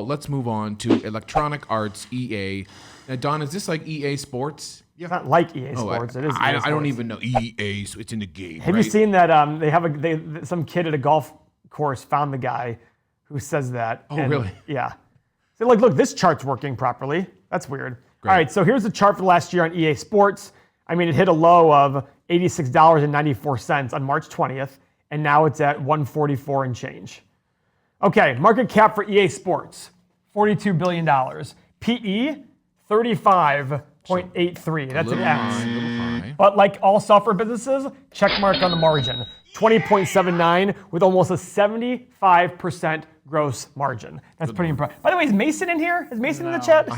Let's move on to Electronic Arts, EA. Now, Don, is this like EA Sports? It's not like EA Sports. It is. EA Sports. I don't even know EA. So it's in the game. Have you seen that? They have some kid at a golf course found the guy who says that. Oh, really? Yeah. So look, this chart's working properly. That's weird. Great. All right, so here's the chart for last year on EA Sports. I mean, it hit a low of $86.94 on March 20th, and now it's at $144 and change. Okay, market cap for EA Sports, $42 billion. PE, 35.83. That's an X. But like all software businesses, check mark on the margin. 20.79 with almost a 75% gross margin. That's pretty impressive. By the way, is Mason in here? Is Mason in the chat? He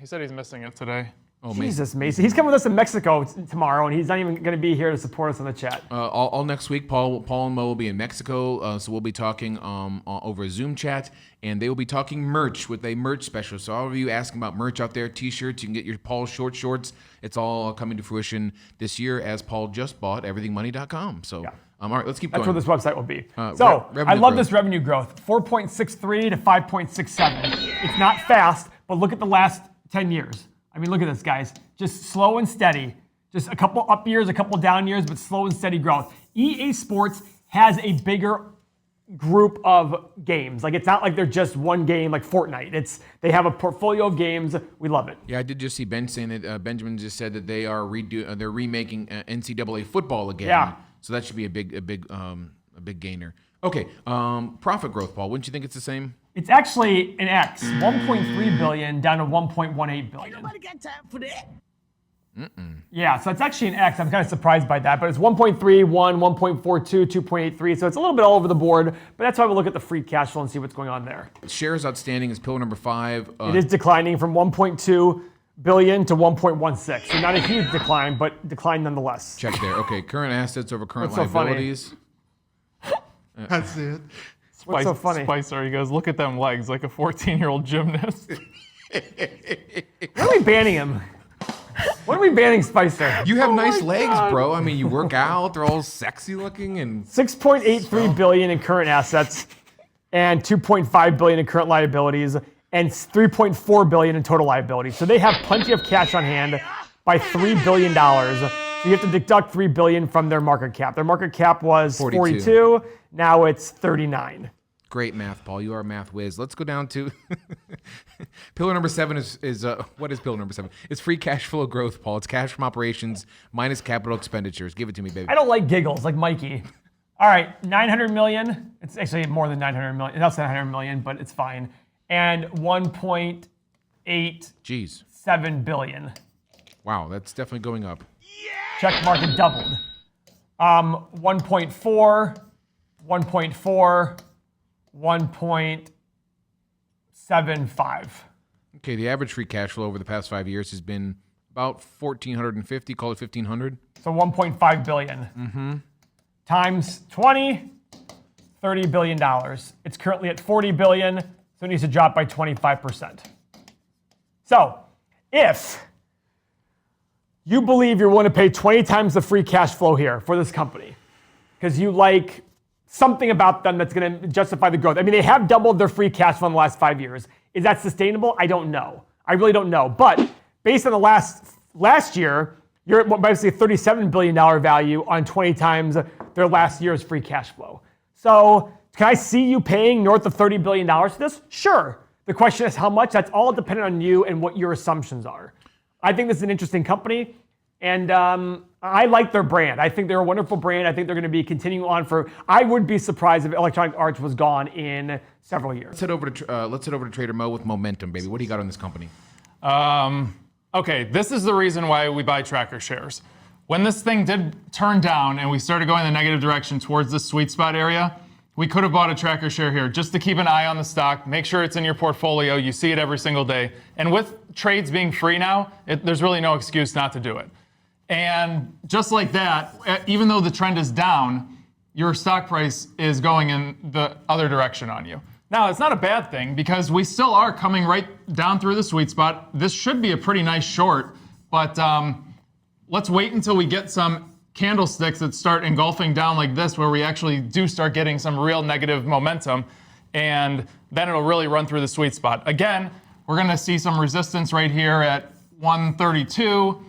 said he's missing it today. Oh, Jesus, Mason. He's coming with us to Mexico tomorrow, and he's not even going to be here to support us in the chat. All next week, Paul and Mo will be in Mexico, so we'll be talking over a Zoom chat, and they will be talking merch with a merch special. So all of you asking about merch out there, T-shirts, you can get your Paul short shorts. It's all coming to fruition this year, as Paul just bought everythingmoney.com. So. Yeah. All right, let's keep going. That's where this website will be. I love this revenue growth, 4.63 to 5.67. It's not fast, but look at the last 10 years. I mean, look at this, guys. Just slow and steady. Just a couple up years, a couple down years, but slow and steady growth. EA Sports has a bigger group of games. Like, it's not like they're just one game like Fortnite. They have a portfolio of games. We love it. Yeah, I did just see Ben saying that Benjamin just said that they are they're remaking NCAA football again. Yeah. So that should be a big gainer. Okay, profit growth, Paul. Wouldn't you think it's the same? It's actually an X, 1.3 billion down to 1.18 billion. Ain't nobody got time for that. Yeah, so it's actually an X. I'm kind of surprised by that, but it's 1.31, 1.42, 2.83, so it's a little bit all over the board, but that's why we'll look at the free cash flow and see what's going on there. Shares outstanding is pillar number 5. It is declining from 1.2 billion to 1.16. So not a huge decline, but decline nonetheless. Check there. Okay, current assets over current liabilities. That's it. What's so funny? Spicer, he goes, look at them legs, like a 14-year-old gymnast. When are we banning him? When are we banning Spicer? You have nice legs, bro. I mean, you work out. They're all sexy looking. And 6.83 billion in current assets and 2.5 billion in current liabilities and 3.4 billion in total liabilities. So they have plenty of cash on hand by $3 billion. So you have to deduct $3 billion from their market cap. Their market cap was 42. Now it's 39. Great math, Paul. You are a math whiz. Let's go down to pillar number 7 is what is pillar number 7? It's free cash flow growth, Paul. It's cash from operations minus capital expenditures. Give it to me, baby. I don't like giggles like Mikey. All right, 900 million. It's actually more than 900 million. That's 900 million, but it's fine. And 1.87 billion. Wow, that's definitely going up. Check market doubled. 1.4, 1.4, 1.75. Okay, the average free cash flow over the past 5 years has been about 1,450, call it 1,500. So 1.5 billion. Times 20, $30 billion. It's currently at 40 billion, so it needs to drop by 25%. So if you believe you're willing to pay 20 times the free cash flow here for this company, because you like something about them that's going to justify the growth. I mean, they have doubled their free cash flow in the last 5 years. Is that sustainable? I don't know. I really don't know. But based on the last year, you're at basically $37 billion value on 20 times their last year's free cash flow. So can I see you paying north of $30 billion for this? Sure. The question is how much? That's all dependent on you and what your assumptions are. I think this is an interesting company, and I like their brand. I think they're a wonderful brand. I think they're going to be continuing on for. I would be surprised if Electronic Arts was gone in several years. Let's head over to Trader Mo with momentum, baby. What do you got on this company? Okay, this is the reason why we buy tracker shares. When this thing did turn down and we started going the negative direction towards the sweet spot area, we could have bought a tracker share here just to keep an eye on the stock, make sure it's in your portfolio, you see it every single day. And with trades being free now, there's really no excuse not to do it. And just like that, even though the trend is down, your stock price is going in the other direction on you. Now, it's not a bad thing because we still are coming right down through the sweet spot. This should be a pretty nice short, but let's wait until we get some candlesticks that start engulfing down like this, where we actually do start getting some real negative momentum. and then it'll really run through the sweet spot. Again, we're gonna see some resistance right here at 132,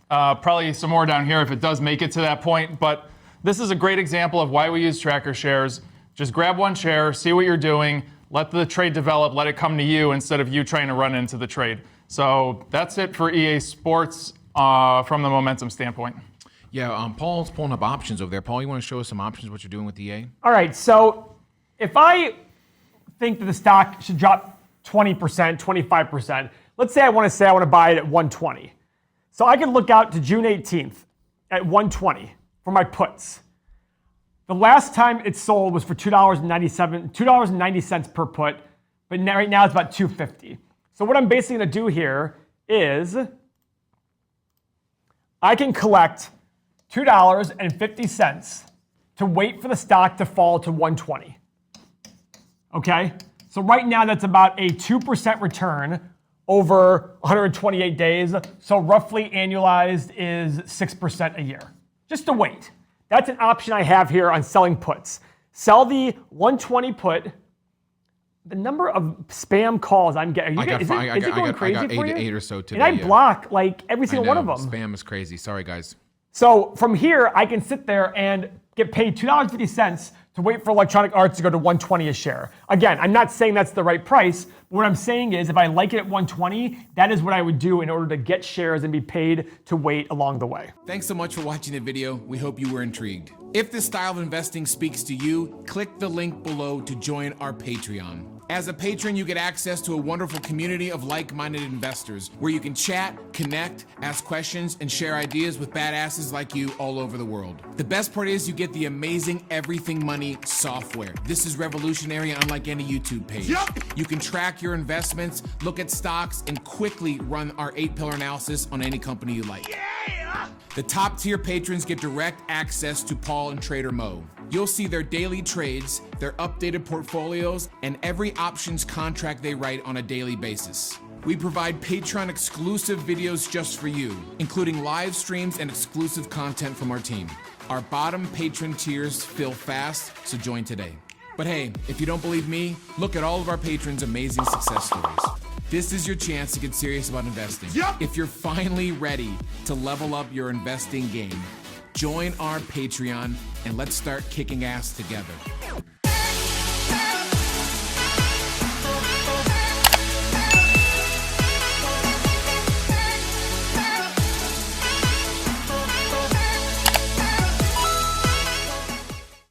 probably some more down here if it does make it to that point, but this is a great example of why we use tracker shares. Just grab one share, see what you're doing, let the trade develop, let it come to you instead of you trying to run into the trade. So that's it for EA Sports from the momentum standpoint. Yeah, Paul's pulling up options over there. Paul, you want to show us some options, what you're doing with EA? All right, so if I think that the stock should drop 20%, 25%, let's say I want to buy it at 120. So I can look out to June 18th at 120 for my puts. The last time it sold was for $2.90 per put, but right now it's about $2.50. So what I'm basically going to do here is I can collect $2.50 to wait for the stock to fall to 120. Okay? So right now that's about a 2% return over 128 days. So roughly annualized is 6% a year. Just to wait. That's an option I have here on selling puts. Sell the 120 put. The number of spam calls I'm getting. Is it going crazy for you? eight or so today. And I block like every single one of them. Spam is crazy. Sorry, guys. So from here, I can sit there and get paid $2.50 to wait for Electronic Arts to go to 120 a share. Again, I'm not saying that's the right price. But what I'm saying is if I like it at 120, that is what I would do in order to get shares and be paid to wait along the way. Thanks so much for watching the video. We hope you were intrigued. If this style of investing speaks to you, click the link below to join our Patreon. As a patron, you get access to a wonderful community of like-minded investors where you can chat, connect, ask questions, and share ideas with badasses like you all over the world. The best part is you get the amazing Everything Money software. This is revolutionary, unlike any YouTube page. You can track your investments, look at stocks, and quickly run our 8-pillar analysis on any company you like. The top tier patrons get direct access to Paul and Trader Mo. You'll see their daily trades, their updated portfolios, and every options contract they write on a daily basis. We provide Patreon exclusive videos just for you, including live streams and exclusive content from our team. Our bottom patron tiers fill fast, so join today. But hey, if you don't believe me, look at all of our patrons' amazing success stories. This is your chance to get serious about investing. If you're finally ready to level up your investing game, join our Patreon and let's start kicking ass together.